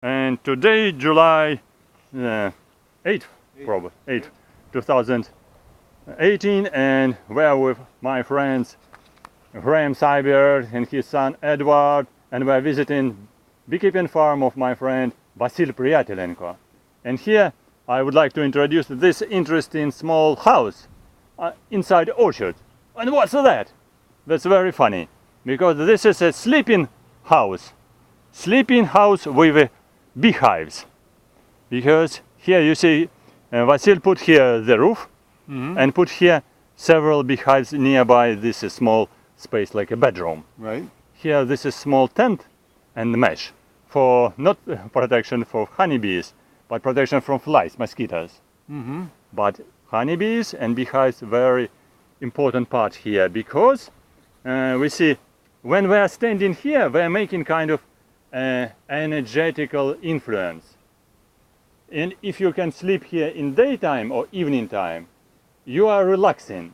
And today, July 8th, probably 8th, 2018, and we're with my friends Graham Seibert and his son Edward, and we're visiting beekeeping farm of my friend Vasil Priyatelenko. And here I would like to introduce this interesting small house inside the orchard. And what's that? That's very funny, because this is a sleeping house with beehives. Because here you see Vasil put here the roof and put here several beehives nearby this small space like a bedroom. Right. Here this is small tent and mesh for not protection for honeybees, but protection from flies, mosquitoes. But honeybees and beehives very important part here, because we see when we are standing here, we are making kind of energetical influence. And if you can sleep here in daytime or evening time, you are relaxing,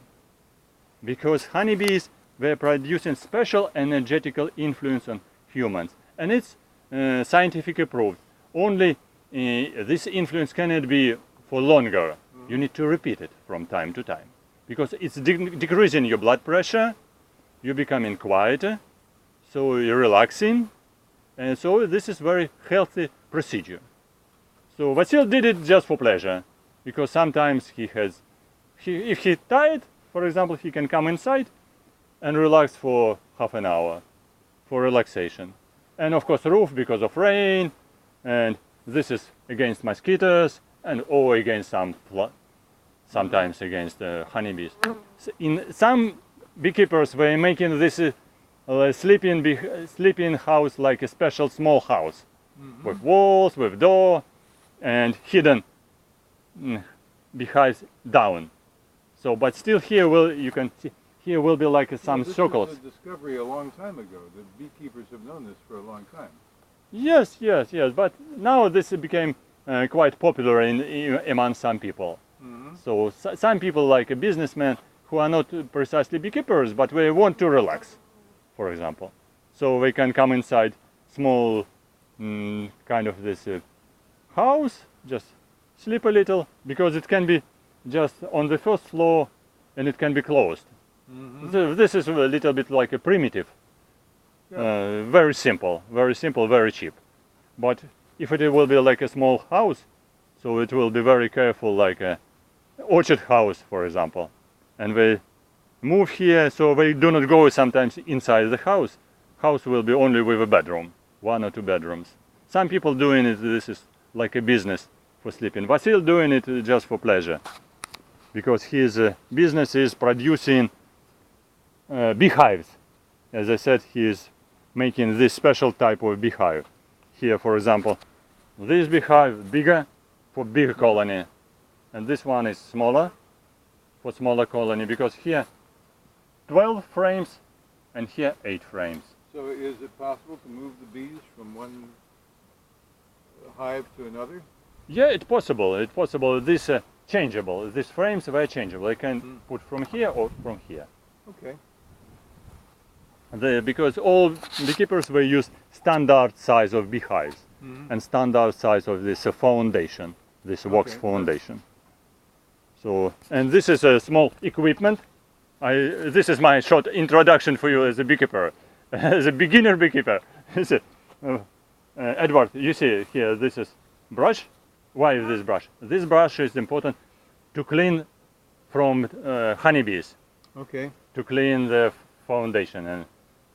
because honeybees, they're producing special energetical influence on humans, and it's scientifically proved. Only this influence cannot be for longer. You need to repeat it from time to time, because it's decreasing your blood pressure, you're becoming quieter, so you're relaxing, and so this is very healthy procedure. So Vasil did it just for pleasure, because sometimes if he's tired, for example, he can come inside and relax for half an hour for relaxation. And of course roof because of rain, and this is against mosquitoes and or against sometimes against honeybees. So in some beekeepers were making this sleeping house like a special small house with walls, with door, and hidden beehives down. So, but still here you can see here will be like some circles. This was a discovery a long time ago. The beekeepers have known this for a long time. Yes. But now this became quite popular among some people. So some people, like a businessman, who are not precisely beekeepers, but they want to relax, for example. So they can come inside small kind of this house, just sleep a little, because it can be just on the first floor and it can be closed. This is a little bit like a primitive, very simple, very cheap. But if it will be like a small house, so it will be very careful, like a orchard house, for example. And they move here, so they do not go sometimes inside the house. House will be only with a bedroom, 1 or 2 bedrooms. Some people doing it, this is like a business for sleeping. Vasil doing it just for pleasure, because his business is producing beehives. As I said, he is making this special type of beehive. Here, for example, this beehive bigger for bigger colony, and this one is smaller for smaller colony, because here 12 frames and here 8 frames. So is it possible to move the bees from one hive to another? Yeah, it's possible. It's possible. This changeable. These frames are changeable. They can put from here or from here. Okay. Because all beekeepers will use standard size of beehives and standard size of this foundation, this wax foundation. So, and this is a small equipment. This is my short introduction for you as a beekeeper, as a beginner beekeeper. Edward, you see here, this is brush. Why is this brush? This brush is important to clean from honeybees. Okay. To clean the foundation and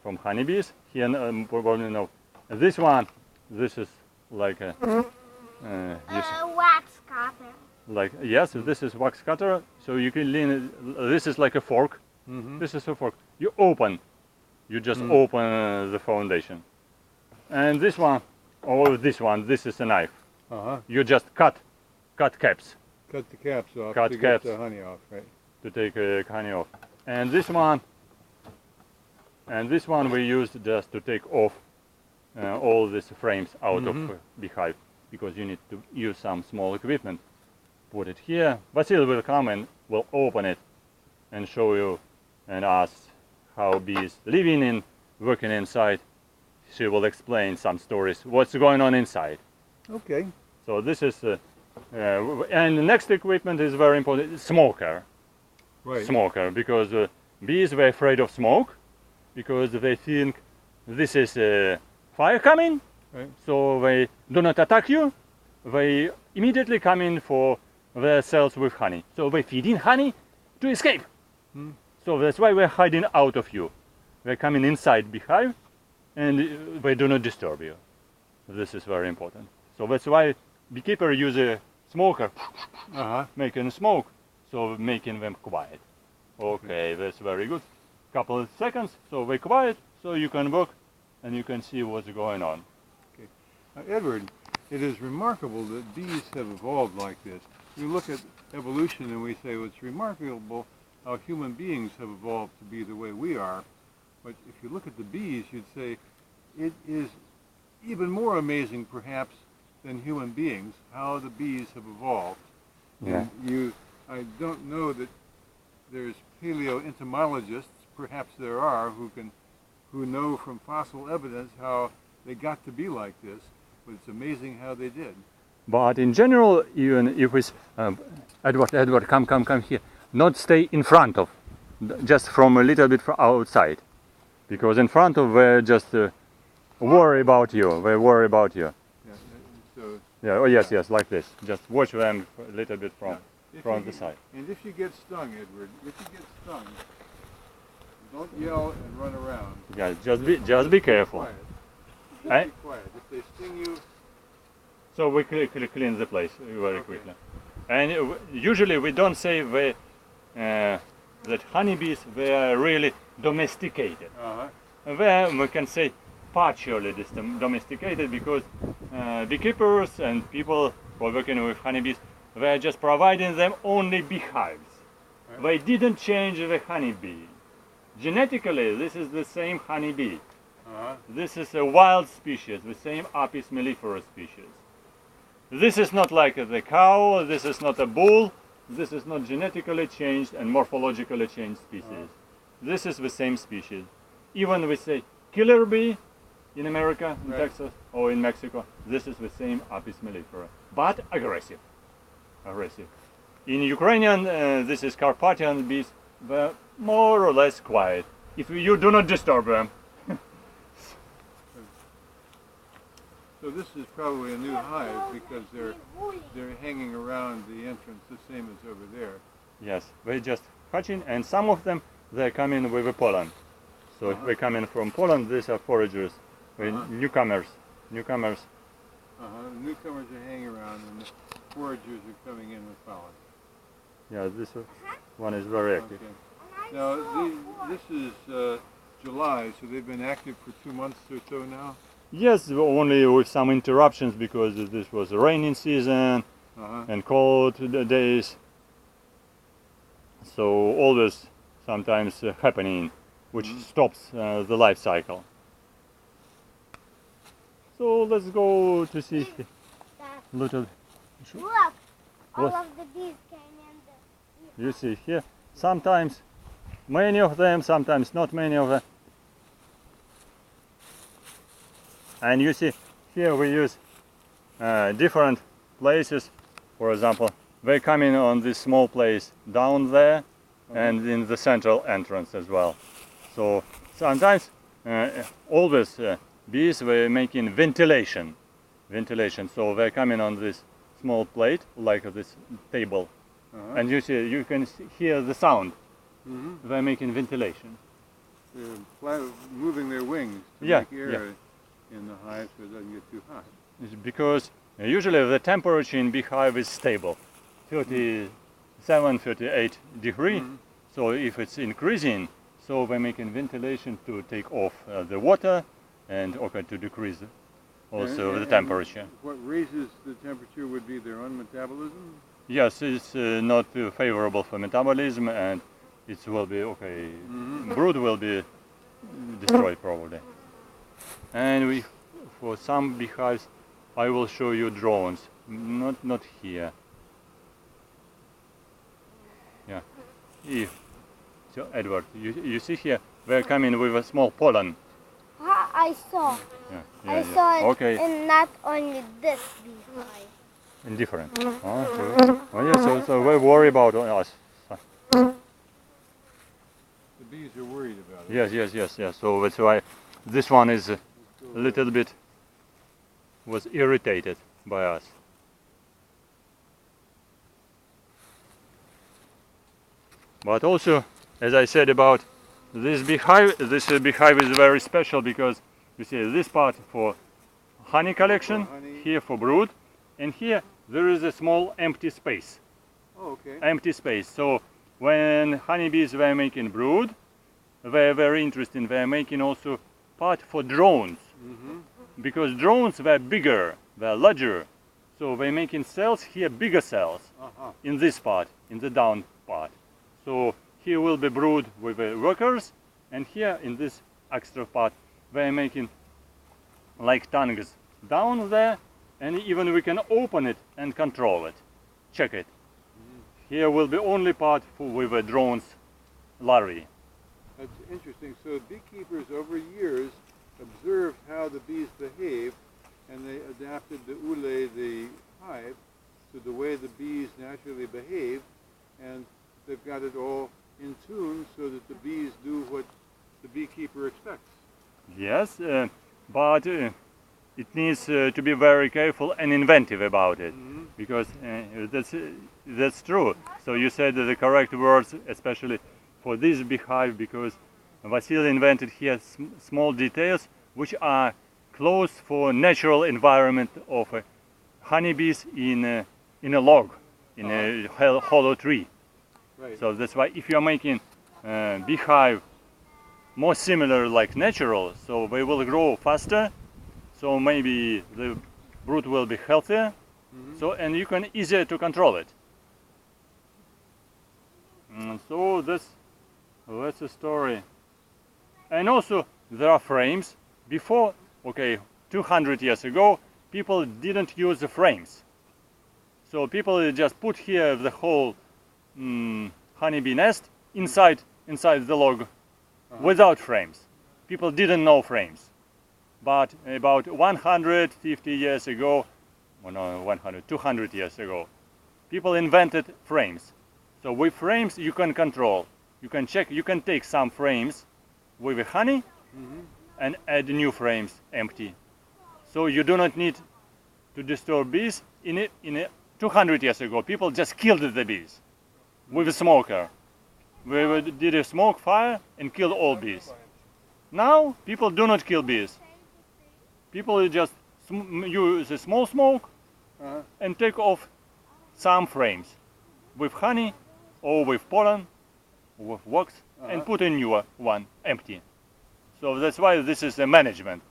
from honeybees. Here, probably know. This one, this is like a wax cutter. Like yes, this is wax cutter. So you can lean. This is like a fork. This is a fork. You just open the foundation. And this one, or this one, this is a knife. You just cut caps. Cut the caps off Cut to caps. get the honey off, right? To take honey off. And this one we used just to take off all these frames out of beehive, because you need to use some small equipment. Put it here. Vasil will come and will open it and show you and ask how bees living in, working inside. She will explain some stories, what's going on inside. Okay. So this is, and the next equipment is very important, smoker. Right. Smoker, because bees were afraid of smoke, because they think this is fire coming, Right. so they do not attack you, they immediately come in for their cells with honey. So they feed in honey to escape. So that's why we're hiding out of you. They're coming inside beehive and they do not disturb you. This is very important. So that's why beekeeper use a smoker, making smoke, so making them quiet. Okay, that's very good. Couple of seconds, so they quiet, so you can work and you can see what's going on. Okay. Now, Edward, it is remarkable that bees have evolved like this. We look at evolution and we say, well, it's remarkable how human beings have evolved to be the way we are. But if you look at the bees, you'd say it is even more amazing, perhaps, than human beings, how the bees have evolved. Yeah. And I don't know that there's paleo-entomologists, perhaps there are, who know from fossil evidence how they got to be like this, but it's amazing how they did. But in general, even if it's, Edward, come here. Not stay in front of, just from a little bit from outside. Because in front of, they just worry about you, they worry about you. Yeah, so Yeah, oh yes, like this. Just watch them a little bit from the side. And if you get stung, Edward, if you get stung, don't yell and run around. Yeah, just be careful. Quiet. Eh? Be quiet. If they sting you, So we clean the place very quickly. And usually we don't say that honeybees were really domesticated. Where we can say partially domesticated, because beekeepers and people who are working with honeybees, they are just providing them only beehives. They didn't change the honeybee. Genetically, this is the same honeybee. This is a wild species, the same Apis mellifera species. This is not like the cow, this is not a bull, this is not genetically changed and morphologically changed species. This is the same species. Even we say killer bee in America, in Texas, or in Mexico, this is the same Apis mellifera, but aggressive. In Ukrainian, this is Carpathian bees, they're more or less quiet, if you do not disturb them. so this is probably a new hive because they're hanging around the entrance the same as over there. Yes, they just hatching, and some of them they come in with a pollen. So if they come in from Poland, these are foragers, newcomers. Newcomers are hanging around, and the foragers are coming in with pollen. Yeah, this one is very active. Okay. Now this is July, so they've been active for 2 months or so now. Yes, only with some interruptions because this was a raining season and cold days. So always sometimes happening, which stops the life cycle. So let's go to see little. Look, all of the bees came in. You see here, sometimes many of them, sometimes not many of them. And you see here we use different places. For example, they come in on this small place down there and in the central entrance as well. So sometimes always bees were making ventilation. So they come in on this small plate like this table, and you can hear the sound. They're making ventilation. They're moving their wings to make air in the hive so it doesn't get too hot. It's because usually the temperature in beehive is stable, 37, 38 degrees. So if it's increasing, so we're making ventilation to take off the water and to decrease also the temperature. What raises the temperature would be their own metabolism? Yes, it's not favorable for metabolism, and it will be brood will be destroyed probably. And for some beehives, I will show you drones. Not here. Yeah. So Edward, you see here, they're coming with a small pollen. I saw. Yeah, I saw it Okay. in not only this beehive. Indifferent. Oh, yeah, so we worry about us. The bees are worried about it. Yes. So that's why this one is a little bit was irritated by us. But also, as I said about this beehive is very special because you see this part for honey collection, honey. here for brood, and here there is a small empty space. Oh, okay. Empty space. So when honeybees were making brood, they were very interesting. They are making also part for drones because drones were bigger, were larger. So they're making cells here, bigger cells in this part, in the down part. So here will be brood with the workers, and here in this extra part they're making like tongues down there, and even we can open it and control it, check it. Here will be only part with the drones larvae. That's interesting. So beekeepers over years observed how the bees behave, and they adapted the ule, the hive, to the way the bees naturally behave, and they've got it all in tune so that the bees do what the beekeeper expects. Yes, but it needs to be very careful and inventive about it, because that's true. So you said the correct words, especially for this beehive, because Vasily invented here small details which are close for natural environment of honeybees in a log, in a hollow tree. Right. So that's why if you are making beehive more similar like natural, so they will grow faster, so maybe the brood will be healthier, so and you can easier to control it. So that's a story. And also there are frames. Before, okay, 200 years ago, people didn't use the frames. So people just put here the whole honeybee nest inside the log without frames. People didn't know frames. But about 150 years ago, well, no, 200 years ago, people invented frames. So with frames you can control. You can check, you can take some frames with the honey and add new frames empty. So you do not need to disturb bees. In 200 years ago, people just killed the bees with a smoker. We did a smoke fire and killed all bees. Now people do not kill bees. People just use a small smoke and take off some frames with honey or with pollen or with wax and put a new one empty. So that's why this is a management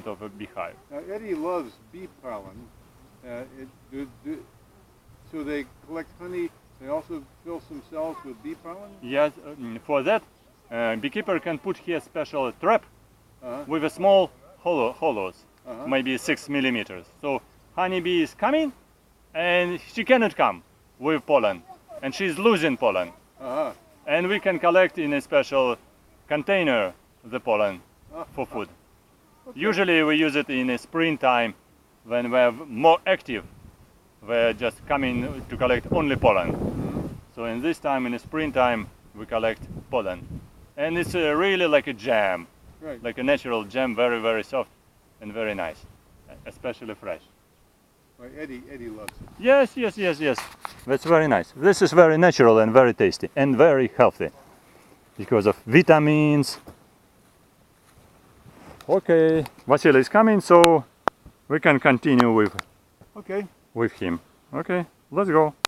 of a beehive. Now Eddie loves bee pollen. So they collect honey. They also fill some cells with bee pollen? Yes, for that, beekeeper can put here special trap with a small hollows, maybe 6 millimeters. So honeybee is coming, and she cannot come with pollen, and she's losing pollen. And we can collect in a special container the pollen for food. Okay. Usually we use it in a springtime when we're more active. We're just coming to collect only pollen. So in this time, in the springtime, we collect pollen. And it's really like a jam, like a natural jam, very, very soft and very nice, especially fresh. Well, Eddie loves it. Yes. That's very nice. This is very natural and very tasty and very healthy because of vitamins. Okay, Vasily is coming, so we can continue with him. Okay, let's go.